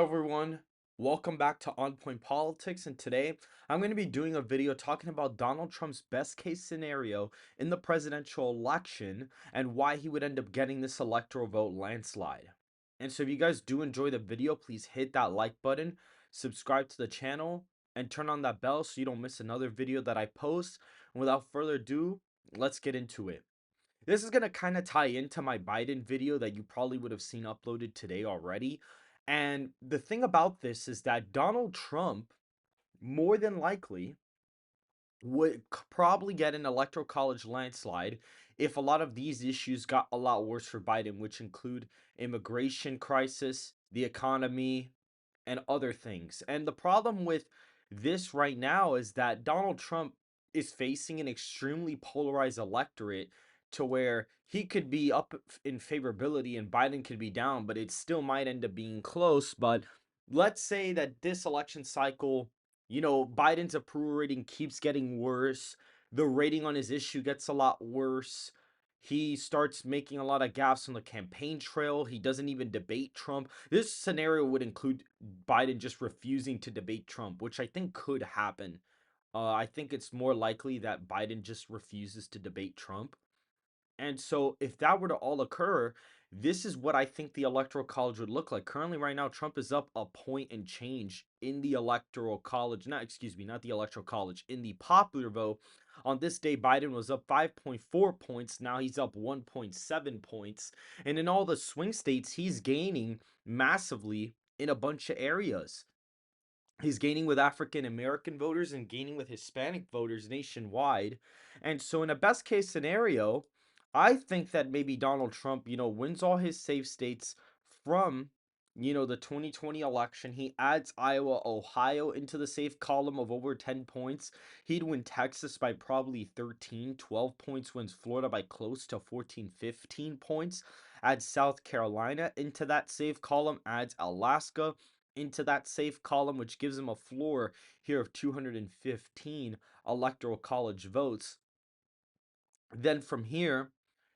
Everyone, welcome back to On Point Politics, and today I'm going to be doing a video talking about Donald Trump's best case scenario in the presidential election and why he would end up getting this electoral vote landslide. And so if you guys do enjoy the video, please hit that like button, subscribe to the channel, and turn on that bell so you don't miss another video that I post. And without further ado, let's get into it. This is going to kind of tie into my Biden video that you probably would have seen uploaded today already. And the thing about this is that Donald Trump, more than likely, would probably get an electoral college landslide if a lot of these issues got a lot worse for Biden, which include immigration crisis, the economy, and other things. And the problem with this right now is that Donald Trump is facing an extremely polarized electorate to where he could be up in favorability and Biden could be down, but it still might end up being close. But let's say that this election cycle, Biden's approval rating keeps getting worse. The rating on his issue gets a lot worse. He starts making a lot of gaffes on the campaign trail. He doesn't even debate Trump. This scenario would include Biden just refusing to debate Trump, which I think could happen. I think it's more likely that Biden just refuses to debate Trump. And so, if that were to all occur, this is what I think the electoral college would look like. Currently, right now, Trump is up a point and change in the electoral college. Not, excuse me, not the electoral college. In the popular vote, on this day, Biden was up 5.4 points. Now he's up 1.7 points. And in all the swing states, he's gaining massively in a bunch of areas. He's gaining with African American voters and gaining with Hispanic voters nationwide. And so, in a best case scenario, I think that maybe Donald Trump, wins all his safe states from, the 2020 election. He adds Iowa, Ohio into the safe column of over 10 points. He'd win Texas by probably 13, 12 points, wins Florida by close to 14, 15 points. Adds South Carolina into that safe column, adds Alaska into that safe column, which gives him a floor here of 215 electoral college votes. Then from here,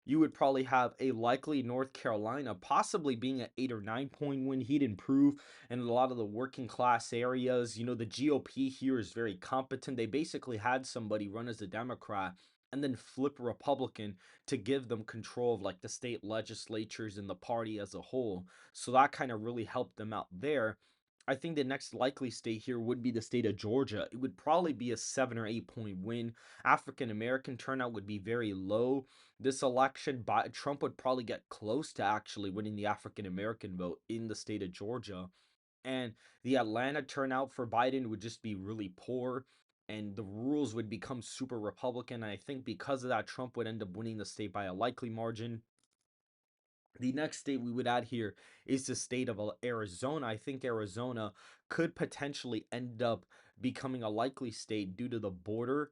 you would probably have a likely North Carolina possibly being an 8 or 9 point win. He'd improve in a lot of the working class areas. The GOP here is very competent. They basically had somebody run as a Democrat and then flip Republican to give them control of like the state legislatures and the party as a whole. So that kind of really helped them out there. I think the next likely state here would be the state of Georgia. It would probably be a 7 or 8 point win. African American turnout would be very low this election. Trump would probably get close to actually winning the African American vote in the state of Georgia. And the Atlanta turnout for Biden would just be really poor. And the rules would become super Republican. And I think because of that, Trump would end up winning the state by a likely margin. The next state we would add here is the state of Arizona. I think Arizona could potentially end up becoming a likely state due to the border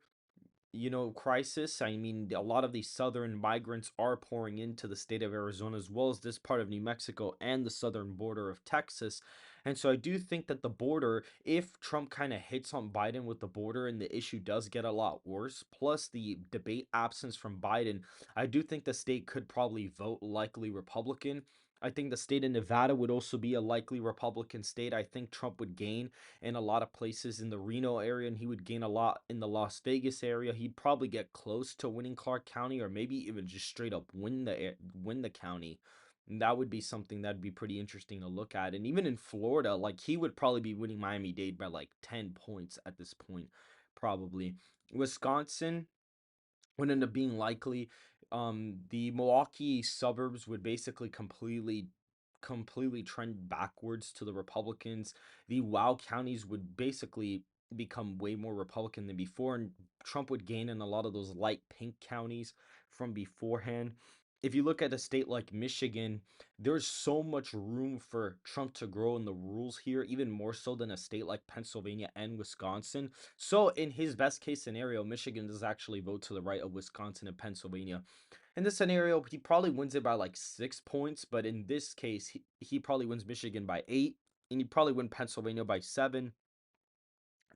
crisis. I mean, a lot of these southern migrants are pouring into the state of Arizona as well as this part of New Mexico and the southern border of Texas. And so I do think that the border, if Trump kind of hits on Biden with the border and the issue does get a lot worse, plus the debate absence from Biden, I do think the state could probably vote likely Republican. I think the state of Nevada would also be a likely Republican state. I think Trump would gain in a lot of places in the Reno area, and he would gain a lot in the Las Vegas area. He'd probably get close to winning Clark County, or maybe even just straight up win the county. And that would be something that'd be pretty interesting to look at. And even in Florida, like he would probably be winning Miami-Dade by like 10 points at this point, probably. Wisconsin would end up being likely. The Milwaukee suburbs would basically completely trend backwards to the Republicans. The wow counties would basically become way more Republican than before, and Trump would gain in a lot of those light pink counties from beforehand. If you look at a state like Michigan, there's so much room for Trump to grow in the rules here, even more so than a state like Pennsylvania and Wisconsin. So, in his best case scenario, Michigan does actually vote to the right of Wisconsin and Pennsylvania. In this scenario, he probably wins it by like 6 points, but in this case, he probably wins Michigan by 8, and he'd probably win Pennsylvania by 7.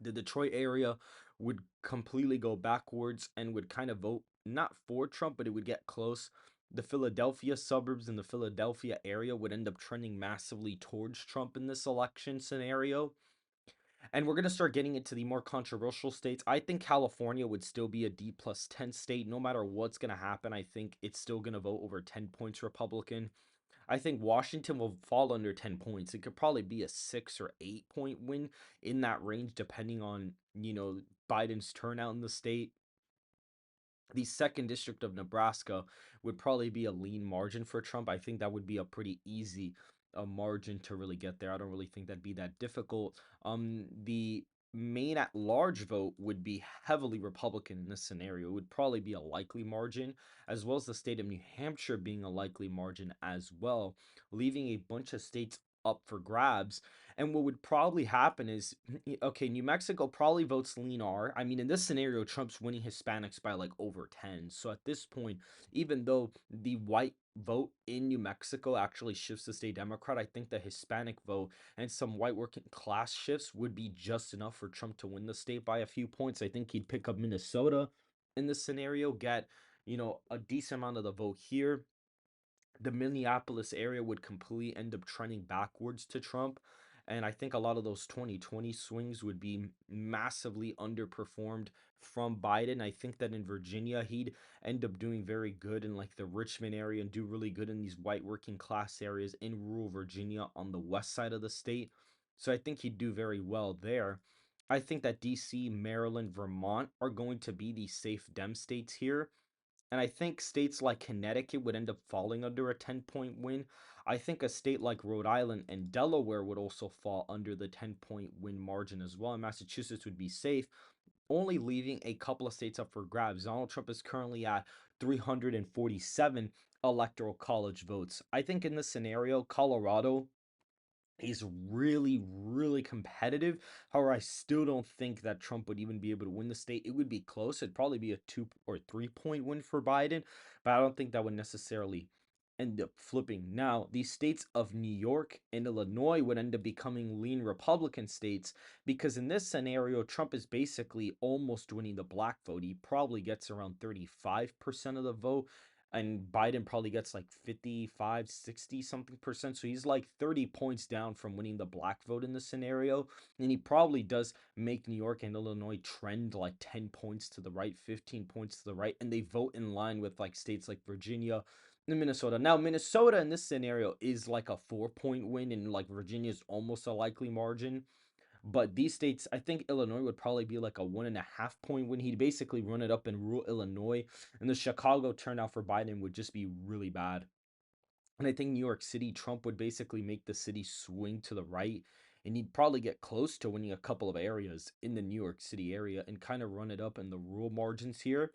The Detroit area would completely go backwards and would kind of vote not for Trump, but it would get close. the Philadelphia suburbs and the Philadelphia area would end up trending massively towards Trump in this election scenario. And we're going to start getting into the more controversial states. I think California would still be a D plus 10 state. No matter what's going to happen, I think it's still going to vote over 10 points Republican. I think Washington will fall under 10 points. It could probably be a 6 or 8 point win in that range, depending on, Biden's turnout in the state. The second district of Nebraska would probably be a lean margin for Trump. I think that would be a pretty easy margin to really get there. I don't really think that'd be that difficult. The Maine at large vote would be heavily Republican in this scenario. It would probably be a likely margin, as well as the state of New Hampshire being a likely margin as well, leaving a bunch of states up for grabs. And what would probably happen is, okay, New Mexico probably votes lean R. I mean, in this scenario, Trump's winning Hispanics by like over 10. So at this point, even though the white vote in New Mexico actually shifts to state Democrat, I think the Hispanic vote and some white working class shifts would be just enough for Trump to win the state by a few points. I think he'd pick up Minnesota in this scenario, get, a decent amount of the vote here. The Minneapolis area would completely end up trending backwards to Trump. And I think a lot of those 2020 swings would be massively underperformed from Biden. I think that in Virginia, he'd end up doing very good in like the Richmond area and do really good in these white working class areas in rural Virginia on the west side of the state. So I think he'd do very well there. I think that DC, Maryland, Vermont are going to be the safe Dem states here. And I think states like Connecticut would end up falling under a 10-point win. I think a state like Rhode Island and Delaware would also fall under the 10-point win margin as well. And Massachusetts would be safe, only leaving a couple of states up for grabs. Donald Trump is currently at 347 electoral college votes. I think in this scenario, Colorado is really, really competitive. However, I still don't think that Trump would even be able to win the state. It would be close. It'd probably be a 2 or 3 point win for Biden, but I don't think that would necessarily end up flipping. Now, the states of New York and Illinois would end up becoming lean Republican states because in this scenario, Trump is basically almost winning the black vote. He probably gets around 35% of the vote, and Biden probably gets like 55, 60 something percent. So he's like 30 points down from winning the black vote in this scenario. And he probably does make New York and Illinois trend like 10 points to the right, 15 points to the right. And they vote in line with like states like Virginia and Minnesota. Now, Minnesota in this scenario is like a 4 point win, and like Virginia is almost a likely margin. But these states, I think Illinois would probably be like a 1.5 point win. He'd basically run it up in rural Illinois. And the Chicago turnout for Biden would just be really bad. And I think New York City, Trump would basically make the city swing to the right. And he'd probably get close to winning a couple of areas in the New York City area and kind of run it up in the rural margins here.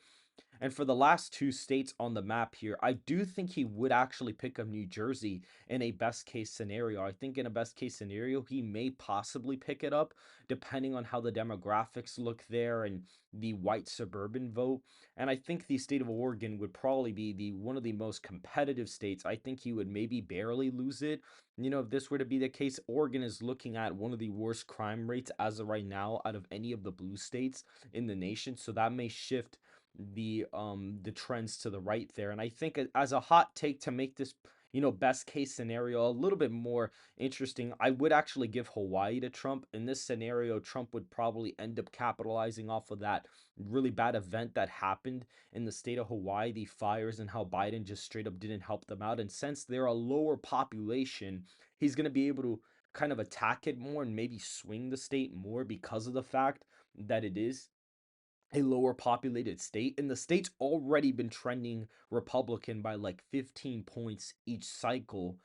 And for the last two states on the map here, I do think he would actually pick up New Jersey in a best case scenario. I think in a best case scenario, he may possibly pick it up depending on how the demographics look there and the white suburban vote. And I think the state of Oregon would probably be the one of the most competitive states. I think he would maybe barely lose it. If this were to be the case, Oregon is looking at one of the worst crime rates as of right now out of any of the blue states in the nation. So that may shift the trends to the right there. And I think as a hot take to make this best case scenario a little bit more interesting, I would actually give Hawaii to Trump. In this scenario, Trump would probably end up capitalizing off of that really bad event that happened in the state of Hawaii, the fires, and how Biden just straight up didn't help them out. And since they're a lower population, he's going to be able to kind of attack it more and maybe swing the state more because of the fact that it is a lower populated state, and the state's already been trending Republican by like 15 points each cycle.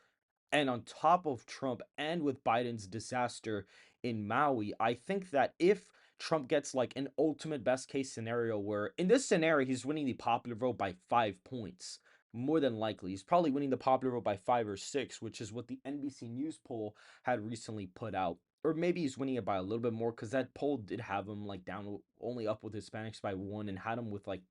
And on top of Trump and with Biden's disaster in Maui, I think that if Trump gets like an ultimate best case scenario where in this scenario he's winning the popular vote by 5 points, more than likely he's probably winning the popular vote by 5 or 6, which is what the NBC News poll had recently put out. Or maybe he's winning it by a little bit more because that poll did have him like down only up with Hispanics by 1 and had him with like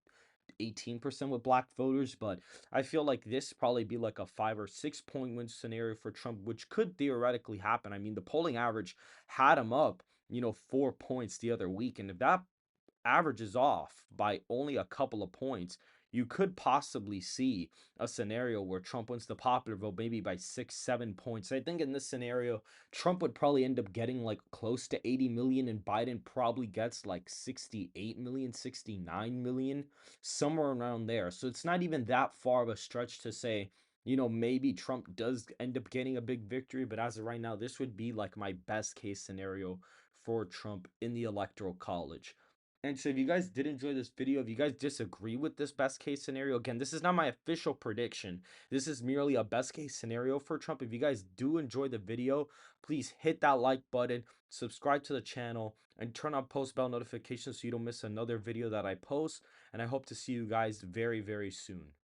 18% with black voters. But I feel like this probably be like a 5 or 6 point win scenario for Trump, which could theoretically happen. I mean, the polling average had him up, 4 points the other week. And if that average is off by only a couple of points, you could possibly see a scenario where Trump wins the popular vote maybe by 6, 7 points. I think in this scenario, Trump would probably end up getting like close to 80 million, and Biden probably gets like 68 million, 69 million, somewhere around there. So it's not even that far of a stretch to say, maybe Trump does end up getting a big victory. But as of right now, this would be like my best case scenario for Trump in the electoral college. And so if you guys did enjoy this video, if you guys disagree with this best case scenario, again, this is not my official prediction. This is merely a best case scenario for Trump. If you guys do enjoy the video, please hit that like button, subscribe to the channel, and turn on post bell notifications so you don't miss another video that I post. And I hope to see you guys very, very soon.